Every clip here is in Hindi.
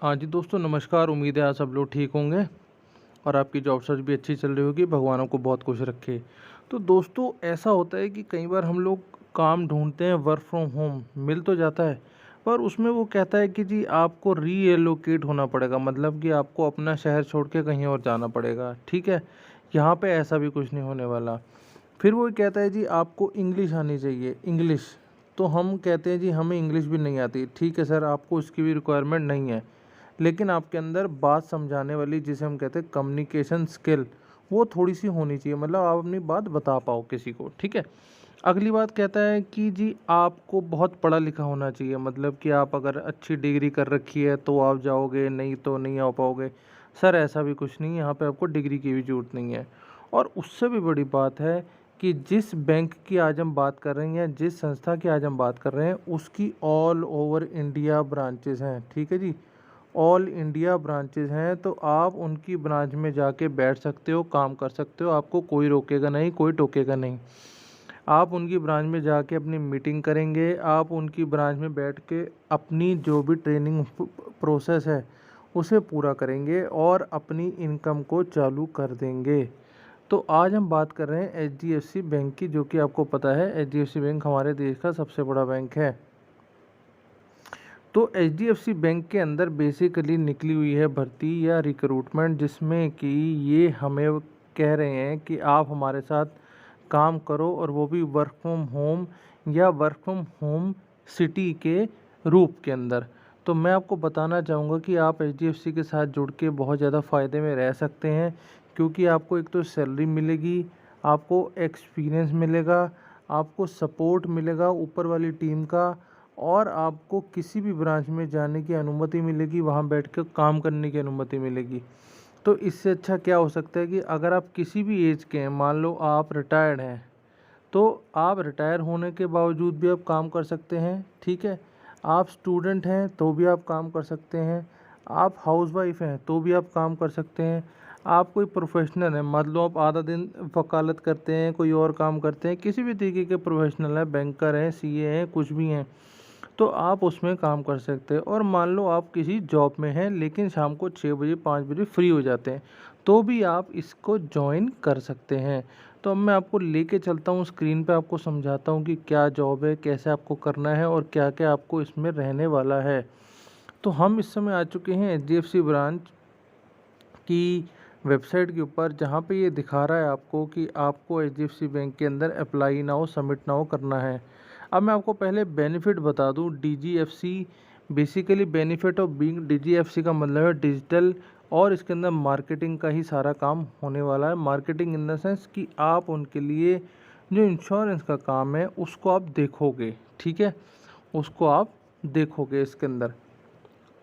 हाँ जी दोस्तों, नमस्कार। उम्मीद है आप सब लोग ठीक होंगे और आपकी जॉब सर्च भी अच्छी चल रही होगी। भगवान को बहुत खुश रखे। तो दोस्तों, ऐसा होता है कि कई बार हम लोग काम ढूंढते हैं, वर्क फ्रॉम होम मिल तो जाता है, पर उसमें वो कहता है कि जी आपको रीएलोकेट होना पड़ेगा, मतलब कि आपको अपना शहर छोड़ के कहीं और जाना पड़ेगा। ठीक है, यहाँ पे ऐसा भी कुछ नहीं होने वाला। फिर वो कहता है जी आपको इंग्लिश आनी चाहिए, इंग्लिश। तो हम कहते हैं जी हमें इंग्लिश भी नहीं आती। ठीक है सर, आपको उसकी भी रिक्वायरमेंट नहीं है, लेकिन आपके अंदर बात समझाने वाली, जिसे हम कहते हैं कम्युनिकेशन स्किल, वो थोड़ी सी होनी चाहिए, मतलब आप अपनी बात बता पाओ किसी को। ठीक है। अगली बात कहता है कि जी आपको बहुत पढ़ा लिखा होना चाहिए, मतलब कि आप अगर अच्छी डिग्री कर रखी है तो आप जाओगे, नहीं तो नहीं आ पाओगे। सर ऐसा भी कुछ नहीं है, यहाँ पे आपको डिग्री की भी ज़रूरत नहीं है। और उससे भी बड़ी बात है कि जिस बैंक की आज हम बात कर रहे हैं या जिस संस्था की आज हम बात कर रहे हैं, उसकी ऑल ओवर इंडिया ब्रांचेस हैं। ठीक है जी, ऑल इंडिया ब्रांचेस हैं, तो आप उनकी ब्रांच में जाके बैठ सकते हो, काम कर सकते हो, आपको कोई रोकेगा नहीं, कोई टोकेगा नहीं। आप उनकी ब्रांच में जाके अपनी मीटिंग करेंगे, आप उनकी ब्रांच में बैठ के अपनी जो भी ट्रेनिंग प्रोसेस है उसे पूरा करेंगे और अपनी इनकम को चालू कर देंगे। तो आज हम बात कर रहे हैं एचडीएफसी बैंक की, जो कि आपको पता है एचडीएफसी बैंक हमारे देश का सबसे बड़ा बैंक है। तो एचडीएफसी बैंक के अंदर बेसिकली निकली हुई है भर्ती या रिक्रूटमेंट, जिसमें कि ये हमें कह रहे हैं कि आप हमारे साथ काम करो, और वो भी वर्क फ्रॉम होम या वर्क फ्रॉम होम सिटी के रूप के अंदर। तो मैं आपको बताना चाहूँगा कि आप एचडीएफसी के साथ जुड़ के बहुत ज़्यादा फ़ायदे में रह सकते हैं, क्योंकि आपको एक तो सैलरी मिलेगी, आपको एक्सपीरियंस मिलेगा, आपको सपोर्ट मिलेगा ऊपर वाली टीम का, और आपको किसी भी ब्रांच में जाने की अनुमति मिलेगी, वहाँ बैठ कर काम करने की अनुमति मिलेगी। तो इससे अच्छा क्या हो सकता है कि अगर आप किसी भी एज के हैं, मान लो आप रिटायर्ड हैं, तो आप रिटायर होने के बावजूद भी आप काम कर सकते हैं। ठीक है। आप स्टूडेंट हैं तो भी आप काम कर सकते हैं। आप हाउसवाइफ हैं तो भी आप काम कर सकते हैं। आप कोई प्रोफेशनल हैं, मान लो आप आधा दिन वकालत करते हैं, कोई और काम करते हैं, किसी भी तरीके के प्रोफेशनल हैं, बैंकर हैं, सीए हैं, कुछ भी हैं, तो आप उसमें काम कर सकते हैं। और मान लो आप किसी जॉब में हैं लेकिन शाम को 6 बजे 5 बजे फ्री हो जाते हैं, तो भी आप इसको ज्वाइन कर सकते हैं। तो अब मैं आपको लेके चलता हूँ स्क्रीन पे, आपको समझाता हूँ कि क्या जॉब है, कैसे आपको करना है और क्या क्या आपको इसमें रहने वाला है। तो हम इस समय आ चुके हैं एचडीएफसी ब्रांच की वेबसाइट के ऊपर, जहाँ पे ये दिखा रहा है आपको कि आपको एचडीएफसी बैंक के अंदर अप्लाई नाउ सबमिट नाउ करना है। अब मैं आपको पहले बेनिफिट बता दूं। डीजीएफसी, बेसिकली बेनिफिट ऑफ बीइंग डीजीएफसी का मतलब है डिजिटल, और इसके अंदर मार्केटिंग का ही सारा काम होने वाला है। मार्केटिंग इन द सेंस कि आप उनके लिए जो इंश्योरेंस का काम है उसको आप देखोगे। ठीक है, उसको आप देखोगे इसके अंदर।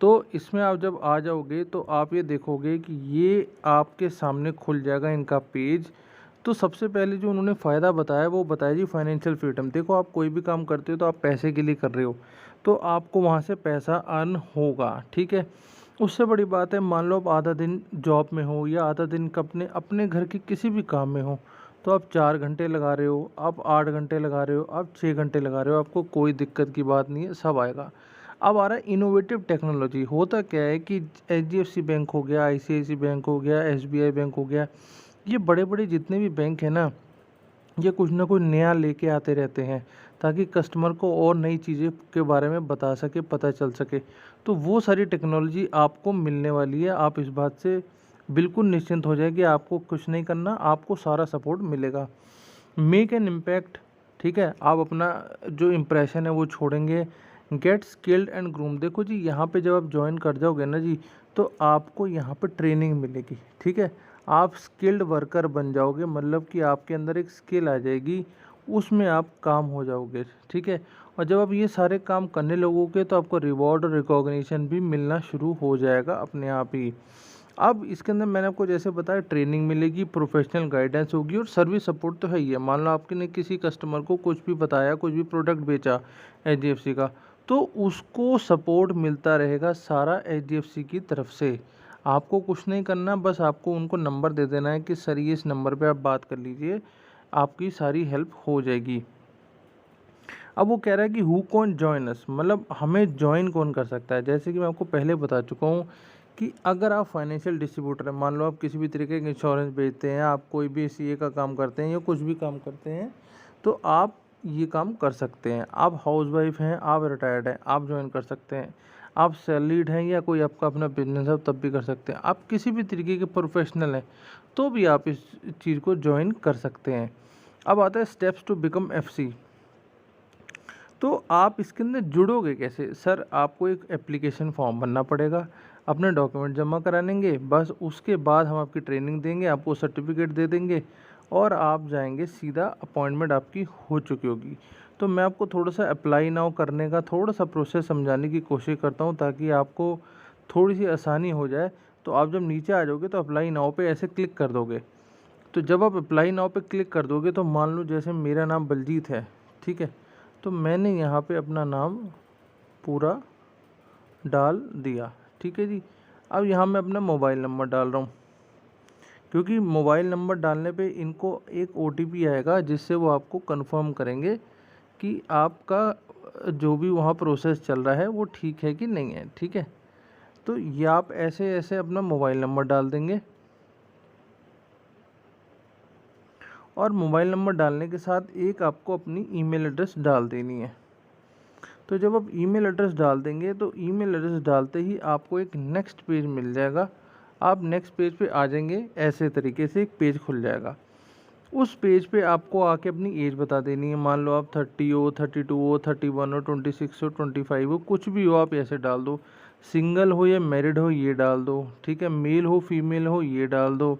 तो इसमें आप जब आ जाओगे तो आप ये देखोगे कि ये आपके सामने खुल जाएगा इनका पेज। तो सबसे पहले जो उन्होंने फ़ायदा बताया वो बताया जी फाइनेंशियल फ्रीडम। देखो, आप कोई भी काम करते हो तो आप पैसे के लिए कर रहे हो, तो आपको वहाँ से पैसा अर्न होगा। ठीक है। उससे बड़ी बात है, मान लो आप आधा दिन जॉब में हो या आधा दिन अपने अपने घर के किसी भी काम में हो, तो आप 4 घंटे लगा रहे हो, आप 8 घंटे लगा रहे हो, आप 6 घंटे लगा रहे हो, आपको कोई दिक्कत की बात नहीं है, सब आएगा। अब आ रहा है इनोवेटिव टेक्नोलॉजी। होता क्या है कि एचडीएफसी बैंक हो गया, आईसीआईसी बैंक हो गया, एसबीआई बैंक हो गया, ये बड़े बड़े जितने भी बैंक हैं ना, ये कुछ ना कुछ नया लेके आते रहते हैं, ताकि कस्टमर को और नई चीज़ें के बारे में बता सके, पता चल सके। तो वो सारी टेक्नोलॉजी आपको मिलने वाली है। आप इस बात से बिल्कुल निश्चिंत हो जाए कि आपको कुछ नहीं करना, आपको सारा सपोर्ट मिलेगा। Make an impact. ठीक है, आप अपना जो इम्प्रेशन है वो छोड़ेंगे। Get skilled and groom. देखो जी, यहाँ पे जब आप ज्वाइन कर जाओगे ना जी, तो आपको यहाँ पे ट्रेनिंग मिलेगी। ठीक है, आप स्किल्ड वर्कर बन जाओगे, मतलब कि आपके अंदर एक स्किल आ जाएगी, उसमें आप काम हो जाओगे। ठीक है, और जब आप ये सारे काम करने लगोगे तो आपको रिवॉर्ड और रिकॉग्निशन भी मिलना शुरू हो जाएगा अपने आप ही। अब इसके अंदर मैंने आपको जैसे बताया, ट्रेनिंग मिलेगी, प्रोफेशनल गाइडेंस होगी, और सर्विस सपोर्ट तो है ही है। मान लो आपने किसी कस्टमर को कुछ भी बताया, कुछ भी प्रोडक्ट बेचा एचडीएफसी का, तो उसको सपोर्ट मिलता रहेगा सारा एचडीएफसी की तरफ से। आपको कुछ नहीं करना, बस आपको उनको नंबर दे देना है कि सर ये इस नंबर पे आप बात कर लीजिए, आपकी सारी हेल्प हो जाएगी। अब वो कह रहा है कि हु कौन जॉइन अस, मतलब हमें जॉइन कौन कर सकता है। जैसे कि मैं आपको पहले बता चुका हूँ कि अगर आप फाइनेंशियल डिस्ट्रीब्यूटर हैं, मान लो आप किसी भी तरीके का इंश्योरेंस बेचते हैं, आप कोई भी सीए का काम करते हैं या कुछ भी काम करते हैं, तो आप ये काम कर सकते हैं। आप हाउसवाइफ हैं, आप रिटायर्ड हैं, आप ज्वाइन कर सकते हैं। आप सैलरीड हैं या कोई आपका अपना बिजनेस है तब भी कर सकते हैं। आप किसी भी तरीके के प्रोफेशनल हैं तो भी आप इस चीज़ को ज्वाइन कर सकते हैं। अब आता है स्टेप्स टू बिकम एफसी। तो आप इसके अंदर जुड़ोगे कैसे? सर आपको एक एप्लीकेशन फॉर्म भरना पड़ेगा, अपने डॉक्यूमेंट जमा करानेंगे, बस उसके बाद हम आपकी ट्रेनिंग देंगे, आपको सर्टिफिकेट दे देंगे और आप जाएंगे सीधा, अपॉइंटमेंट आपकी हो चुकी होगी। तो मैं आपको थोड़ा सा अप्लाई नाउ करने का थोड़ा सा प्रोसेस समझाने की कोशिश करता हूँ ताकि आपको थोड़ी सी आसानी हो जाए। तो आप जब नीचे आ जाओगे तो अप्लाई नाउ पे ऐसे क्लिक कर दोगे। तो जब आप अप्लाई नाउ पे क्लिक कर दोगे तो मान लो जैसे मेरा नाम बलजीत है, ठीक है, तो मैंने यहाँ पे अपना नाम पूरा डाल दिया, ठीक है जी। अब यहाँ मैं अपना मोबाइल नंबर डाल रहा हूँ, क्योंकि मोबाइल नंबर डालने पे इनको एक ओटीपी आएगा जिससे वो आपको कंफर्म करेंगे कि आपका जो भी वहाँ प्रोसेस चल रहा है वो ठीक है कि नहीं है, ठीक है। तो ये आप ऐसे ऐसे अपना मोबाइल नंबर डाल देंगे और मोबाइल नंबर डालने के साथ एक आपको अपनी ईमेल एड्रेस डाल देनी है। तो जब आप ईमेल एड्रेस डाल देंगे तो ईमेल एड्रेस डालते ही आपको एक नेक्स्ट पेज मिल जाएगा। आप नेक्स्ट पेज पे आ जाएंगे, ऐसे तरीके से एक पेज खुल जाएगा। उस पेज पे आपको आके अपनी एज बता देनी है। मान लो आप 30 हो, 32 हो, 31 हो, 26 हो, 25 हो, कुछ भी हो आप ऐसे डाल दो। सिंगल हो या मैरिड हो ये डाल दो, ठीक है। मेल हो फीमेल हो ये डाल दो।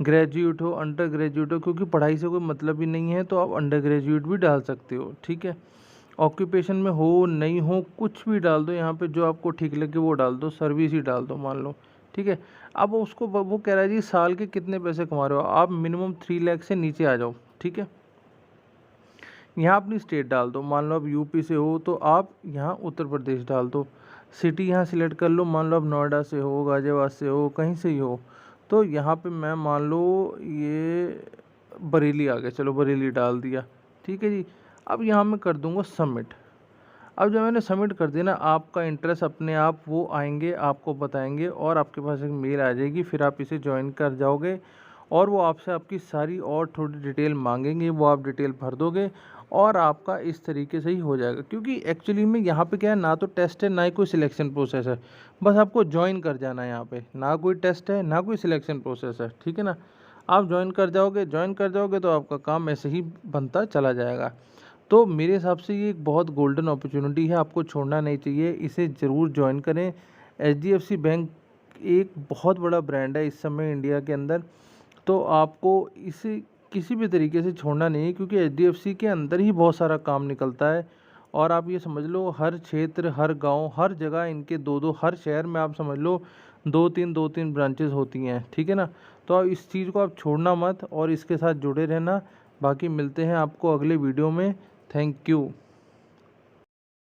ग्रेजुएट हो, अंडर ग्रेजुएट हो, क्योंकि पढ़ाई से कोई मतलब ही नहीं है तो आप अंडर ग्रेजुएट भी डाल सकते हो, ठीक है। ऑक्यूपेशन में हो नहीं हो कुछ भी डाल दो, यहाँ पे जो आपको ठीक लगे वो डाल दो, सर्विस ही डाल दो मान लो, ठीक है। अब उसको वो कह रहा है जी साल के कितने पैसे कमा रहे हो, आप मिनिमम 3 लाख से नीचे आ जाओ, ठीक है। यहाँ अपनी स्टेट डाल दो, मान लो आप यूपी से हो तो आप यहाँ उत्तर प्रदेश डाल दो। सिटी यहाँ सिलेक्ट कर लो, मान लो आप नोएडा से हो, गाजियाबाद से हो, कहीं से ही हो। तो यहाँ पे मैं मान लो ये बरेली आ गया, चलो बरेली डाल दिया, ठीक है जी। अब यहाँ मैं कर दूँगा सबमिट। अब जब मैंने सबमिट कर दिया ना, आपका इंटरेस्ट अपने आप वो आएंगे, आपको बताएंगे और आपके पास एक मेल आ जाएगी, फिर आप इसे ज्वाइन कर जाओगे और वो आपसे आपकी सारी और थोड़ी डिटेल मांगेंगे, वो आप डिटेल भर दोगे और आपका इस तरीके से ही हो जाएगा। क्योंकि एक्चुअली में यहाँ पे क्या है, ना तो टेस्ट है ना ही कोई सिलेक्शन प्रोसेस है, बस आपको ज्वाइन कर जाना है। यहाँ पे ना कोई टेस्ट है ना कोई सिलेक्शन प्रोसेस है, ठीक है ना। आप ज्वाइन कर जाओगे, ज्वाइन कर जाओगे तो आपका काम ऐसे ही बनता चला जाएगा। तो मेरे हिसाब से ये एक बहुत गोल्डन अपॉर्चुनिटी है, आपको छोड़ना नहीं चाहिए, इसे ज़रूर ज्वाइन करें। एचडीएफसी बैंक एक बहुत बड़ा ब्रांड है इस समय इंडिया के अंदर, तो आपको इसे किसी भी तरीके से छोड़ना नहीं है, क्योंकि एचडीएफसी के अंदर ही बहुत सारा काम निकलता है। और आप ये समझ लो हर क्षेत्र, हर गांव, हर जगह इनके दो दो, हर शहर में आप समझ लो दो तीन ब्रांचेस होती हैं, ठीक है ना। तो आप इस चीज़ को आप छोड़ना मत और इसके साथ जुड़े रहना। बाकी मिलते हैं आपको अगले वीडियो में। Thank you.